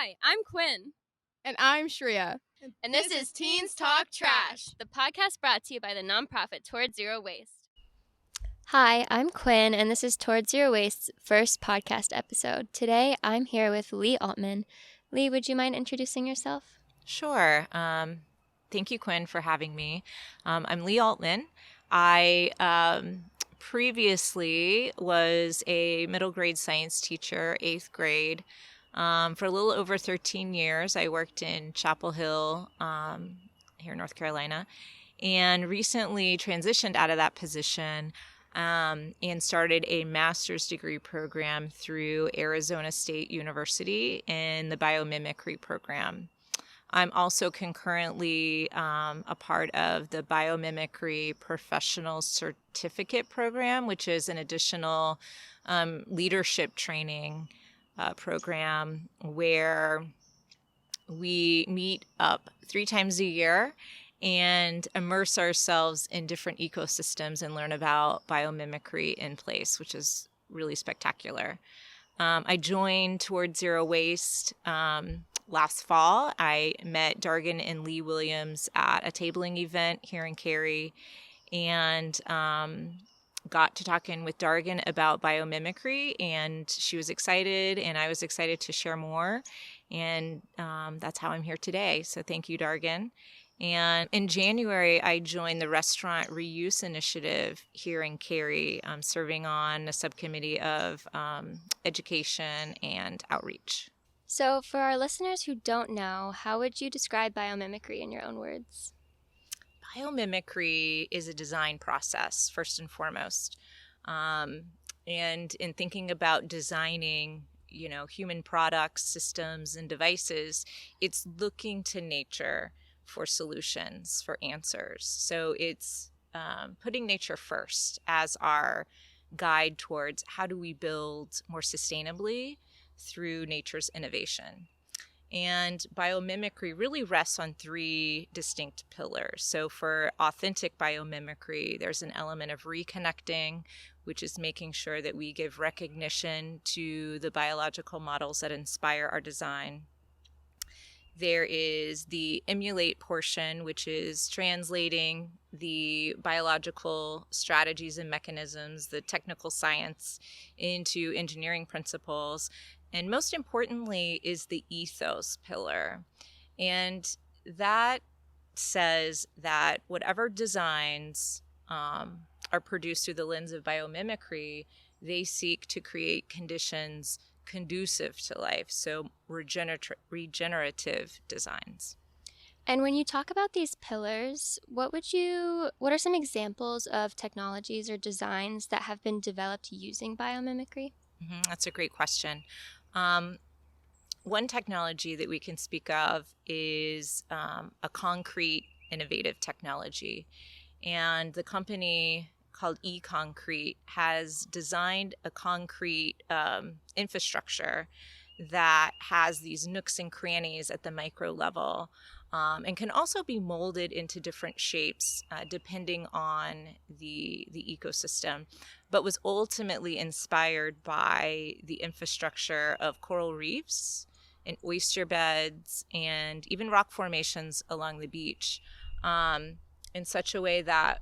Hi, I'm Quinn. And I'm Shreya. And this is Teens Talk Trash, the podcast brought to you by the nonprofit Towards Zero Waste. Hi, I'm Quinn, and this is Towards Zero Waste's first podcast episode. Today, I'm here with Lee Altman. Lee, would you mind introducing yourself? Sure. Thank you, Quinn, for having me. I'm Lee Altman. I previously was a middle grade science teacher, 8th grade. For a little over 13 years, I worked in Chapel Hill here in North Carolina, and recently transitioned out of that position and started a master's degree program through Arizona State University in the Biomimicry program. I'm also concurrently a part of the Biomimicry Professional Certificate Program, which is an additional leadership training program where we meet up 3 times a year and immerse ourselves in different ecosystems and learn about biomimicry in place, which is really spectacular. I joined Towards Zero Waste last fall. I met Dargan and Lee Williams at a tabling event here in Cary, and got to talking with Dargan about biomimicry, and she was excited, and I was excited to share more, and that's how I'm here today. So thank you, Dargan. And in January, I joined the Restaurant Reuse Initiative here in Cary, serving on a subcommittee of education and outreach. So, for our listeners who don't know, how would you describe biomimicry in your own words? Biomimicry is a design process, first and foremost. And in thinking about designing, human products, systems, and devices, it's looking to nature for solutions, for answers. So it's putting nature first as our guide towards how do we build more sustainably through nature's innovation. And biomimicry really rests on 3 distinct pillars. So for authentic biomimicry, there's an element of reconnecting, which is making sure that we give recognition to the biological models that inspire our design. There is the emulate portion, which is translating the biological strategies and mechanisms, the technical science, into engineering principles. And most importantly is the ethos pillar. And that says that whatever designs are produced through the lens of biomimicry, they seek to create conditions conducive to life, so regenerative designs. And when you talk about these pillars, what are some examples of technologies or designs that have been developed using biomimicry? That's a great question. One technology that we can speak of is a concrete innovative technology. And the company called eConcrete has designed a concrete infrastructure that has these nooks and crannies at the micro level, and can also be molded into different shapes depending on the ecosystem, but was ultimately inspired by the infrastructure of coral reefs and oyster beds and even rock formations along the beach, in such a way that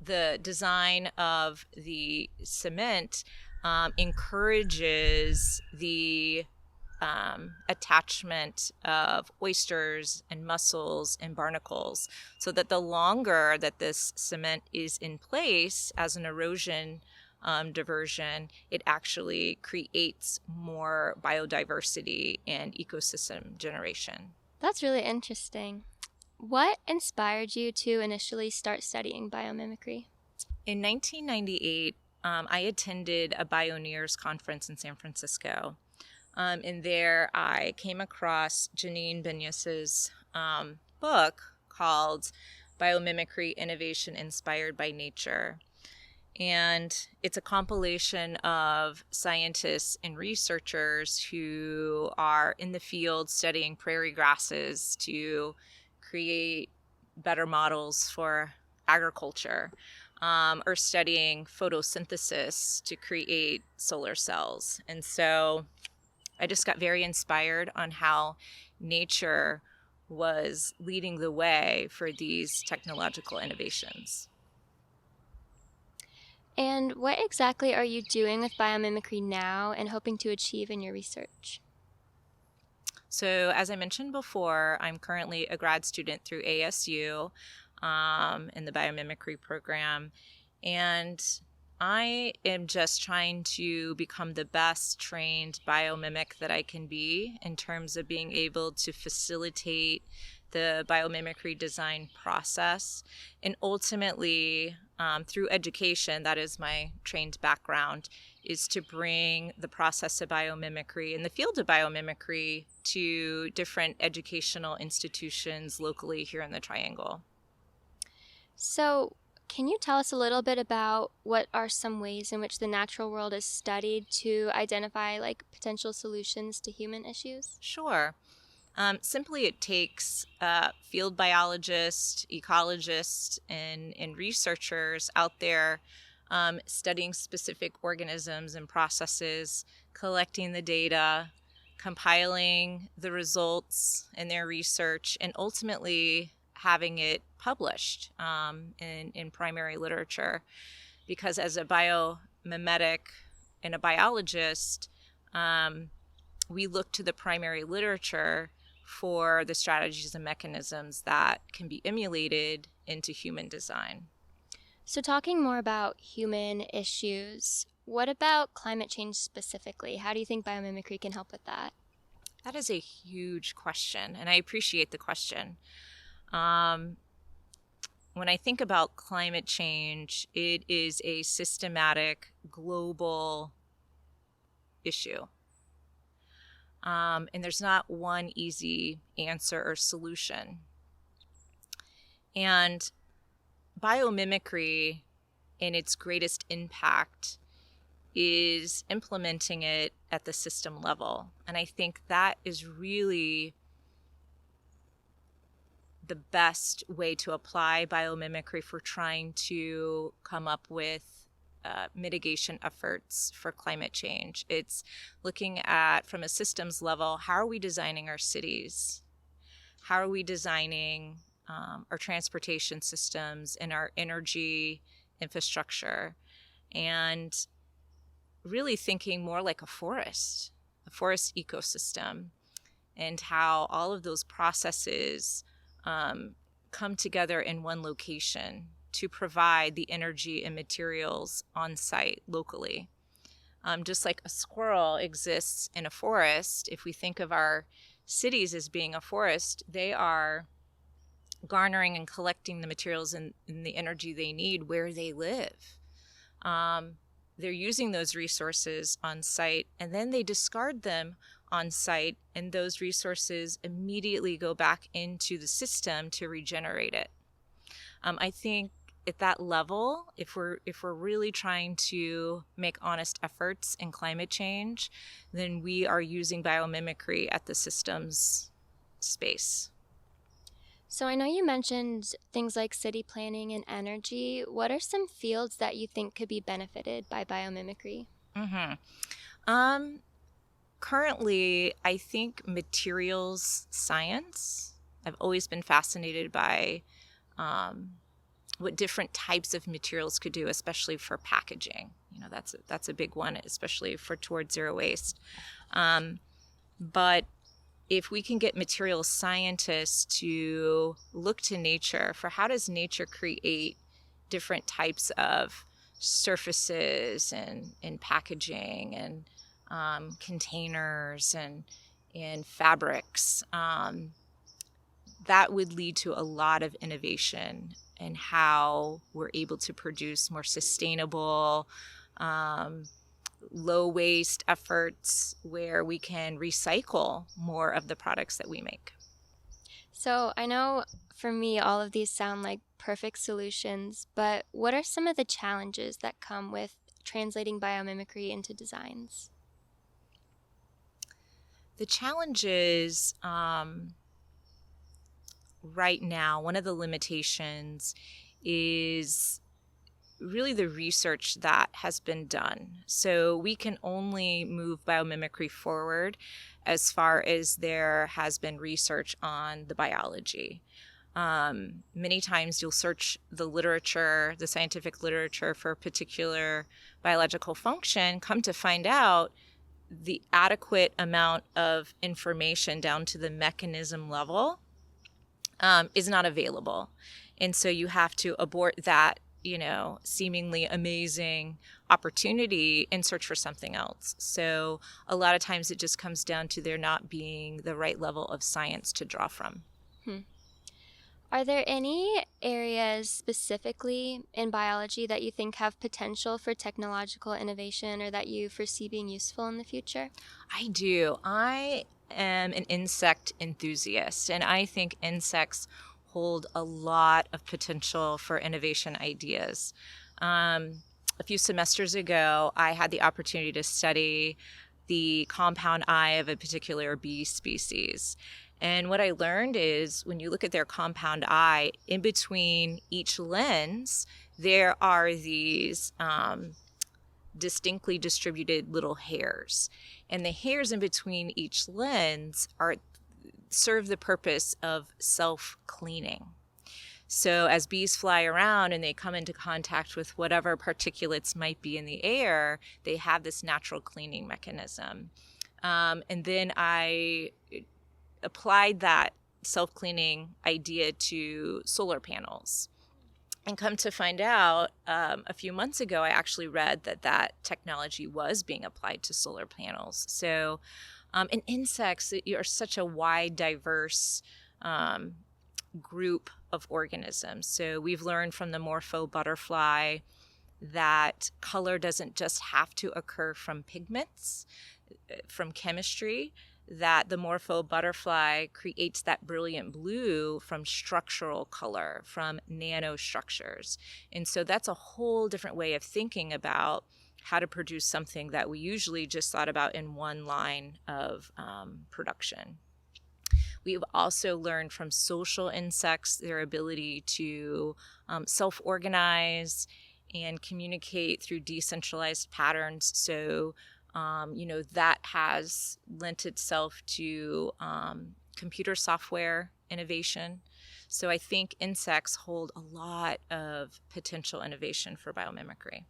the design of the cement encourages the attachment of oysters and mussels and barnacles, so that the longer that this cement is in place as an erosion diversion, it actually creates more biodiversity and ecosystem generation. That's really interesting. What inspired you to initially start studying biomimicry? In 1998, I attended a Bioneers conference in San Francisco. And there I came across Janine Benyus's book called Biomimicry Innovation Inspired by Nature. And it's a compilation of scientists and researchers who are in the field studying prairie grasses to create better models for agriculture, or studying photosynthesis to create solar cells. And so I just got very inspired on how nature was leading the way for these technological innovations. And what exactly are you doing with biomimicry now and hoping to achieve in your research? So, as I mentioned before, I'm currently a grad student through ASU in the biomimicry program. And I am just trying to become the best trained biomimic that I can be in terms of being able to facilitate the biomimicry design process. And ultimately, through education, that is my trained background, is to bring the process of biomimicry and the field of biomimicry to different educational institutions locally here in the Triangle. So, can you tell us a little bit about what are some ways in which the natural world is studied to identify potential solutions to human issues? Sure. Simply, it takes field biologists, ecologists, and researchers out there studying specific organisms and processes, collecting the data, compiling the results in their research, and ultimately having it published in primary literature. Because as a biomimetic and a biologist, we look to the primary literature for the strategies and mechanisms that can be emulated into human design. So, talking more about human issues, what about climate change specifically? How do you think biomimicry can help with that? That is a huge question, and I appreciate the question. When I think about climate change, it is a systematic global issue. And there's not one easy answer or solution. And biomimicry, in its greatest impact, is implementing it at the system level. And I think that is really the best way to apply biomimicry for trying to come up with mitigation efforts for climate change. It's looking at, from a systems level, how are we designing our cities? How are we designing our transportation systems and our energy infrastructure? And really thinking more like a forest ecosystem, and how all of those processes come together in one location to provide the energy and materials on site locally. Just like a squirrel exists in a forest, if we think of our cities as being a forest, they are garnering and collecting the materials and the energy they need where they live. They're using those resources on site, and then they discard them on site, and those resources immediately go back into the system to regenerate it. I think at that level, if we're really trying to make honest efforts in climate change, then we are using biomimicry at the systems space. So, I know you mentioned things like city planning and energy. What are some fields that you think could be benefited by biomimicry? Currently, I think materials science. I've always been fascinated by what different types of materials could do, especially for packaging. That's a big one, especially for Towards Zero Waste. But if we can get materials scientists to look to nature for how does nature create different types of surfaces and packaging and containers and fabrics, that would lead to a lot of innovation in how we're able to produce more sustainable, low waste efforts where we can recycle more of the products that we make. So, I know for me, all of these sound like perfect solutions, but what are some of the challenges that come with translating biomimicry into designs? The challenges right now, one of the limitations is really the research that has been done. So we can only move biomimicry forward as far as there has been research on the biology. Many times you'll search the literature, the scientific literature for a particular biological function, come to find out the adequate amount of information down to the mechanism level is not available. And so you have to abort that, seemingly amazing opportunity and search for something else. So a lot of times it just comes down to there not being the right level of science to draw from. Are there any areas specifically in biology that you think have potential for technological innovation or that you foresee being useful in the future? I do. I am an insect enthusiast, and I think insects hold a lot of potential for innovation ideas. A few semesters ago, I had the opportunity to study the compound eye of a particular bee species. And what I learned is when you look at their compound eye, in between each lens, there are these distinctly distributed little hairs. And the hairs in between each lens serve the purpose of self-cleaning. So as bees fly around and they come into contact with whatever particulates might be in the air, they have this natural cleaning mechanism. And then I applied that self-cleaning idea to solar panels. And come to find out, a few months ago, I actually read that technology was being applied to solar panels. So in insects, you're such a wide, diverse group of organisms. So we've learned from the morpho butterfly that color doesn't just have to occur from pigments, from chemistry, that the morpho butterfly creates that brilliant blue from structural color, from nanostructures. And so that's a whole different way of thinking about how to produce something that we usually just thought about in one line of production. We've also learned from social insects their ability to self-organize and communicate through decentralized patterns. So that has lent itself to computer software innovation. So I think insects hold a lot of potential innovation for biomimicry.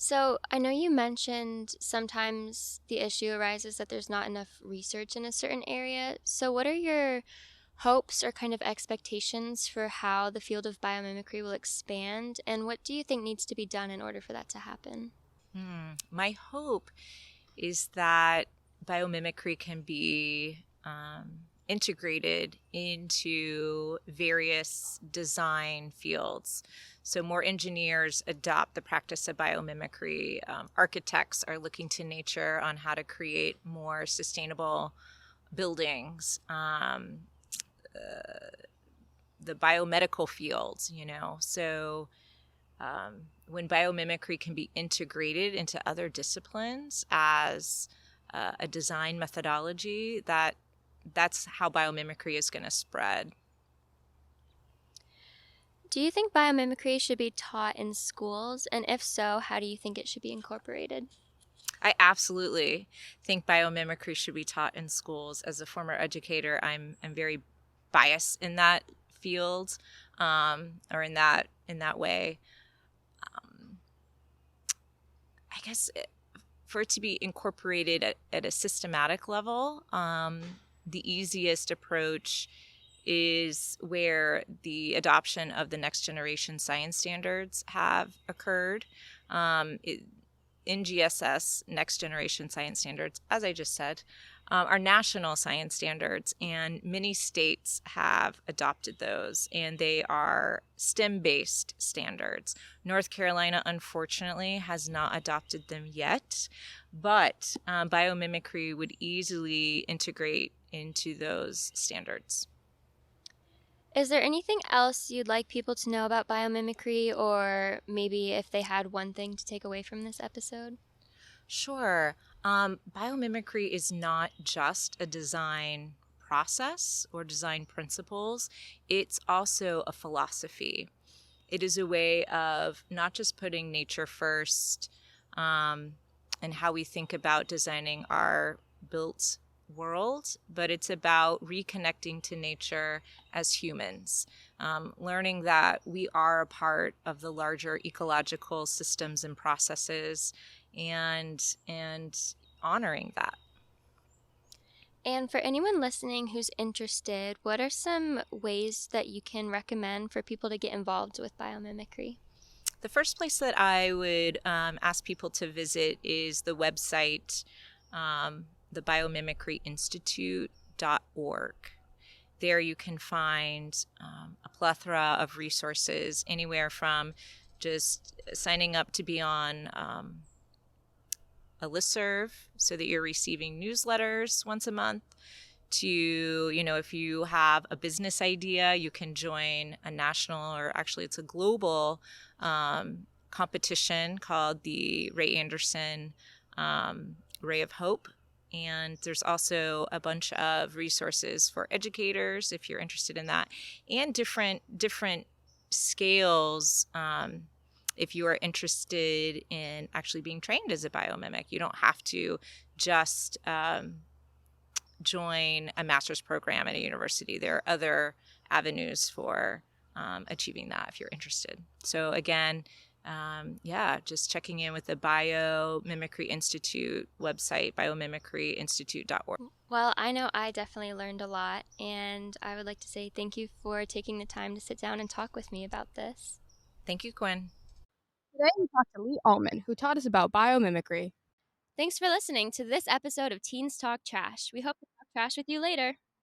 So I know you mentioned sometimes the issue arises that there's not enough research in a certain area. So what are your hopes or kind of expectations for how the field of biomimicry will expand, and what do you think needs to be done in order for that to happen? My hope is that biomimicry can be integrated into various design fields. So more engineers adopt the practice of biomimicry. Architects are looking to nature on how to create more sustainable buildings. The biomedical fields, so when biomimicry can be integrated into other disciplines as a design methodology, that's how biomimicry is going to spread. Do you think biomimicry should be taught in schools? And if so, how do you think it should be incorporated? I absolutely think biomimicry should be taught in schools. As a former educator, I'm very biased in that field, or in that way. I guess for it to be incorporated at a systematic level, the easiest approach is where the adoption of the next generation science standards have occurred. NGSS, Next Generation Science Standards, as I just said, are national science standards, and many states have adopted those, and they are STEM-based standards. North Carolina, unfortunately, has not adopted them yet, but biomimicry would easily integrate into those standards. Is there anything else you'd like people to know about biomimicry, or maybe if they had one thing to take away from this episode? Sure. Biomimicry is not just a design process or design principles. It's also a philosophy. It is a way of not just putting nature first, and how we think about designing our built world, but it's about reconnecting to nature as humans, learning that we are a part of the larger ecological systems and processes, and honoring that. And for anyone listening who's interested, what are some ways that you can recommend for people to get involved with biomimicry? The first place that I would ask people to visit is the website, the Biomimicry Institute.org. There you can find a plethora of resources, anywhere from just signing up to be on a listserv so that you're receiving newsletters once a month, to, if you have a business idea, you can join a national, or actually it's a global competition called the Ray Anderson Ray of Hope. And there's also a bunch of resources for educators if you're interested in that, and different scales. If you are interested in actually being trained as a biomimic, you don't have to just join a master's program at a university. There are other avenues for achieving that if you're interested. So again, just checking in with the Biomimicry Institute website, biomimicryinstitute.org. Well, I know I definitely learned a lot, and I would like to say thank you for taking the time to sit down and talk with me about this. Thank you, Quinn. Today we talked to Lee Altman, who taught us about biomimicry. Thanks for listening to this episode of Teens Talk Trash. We hope to talk trash with you later.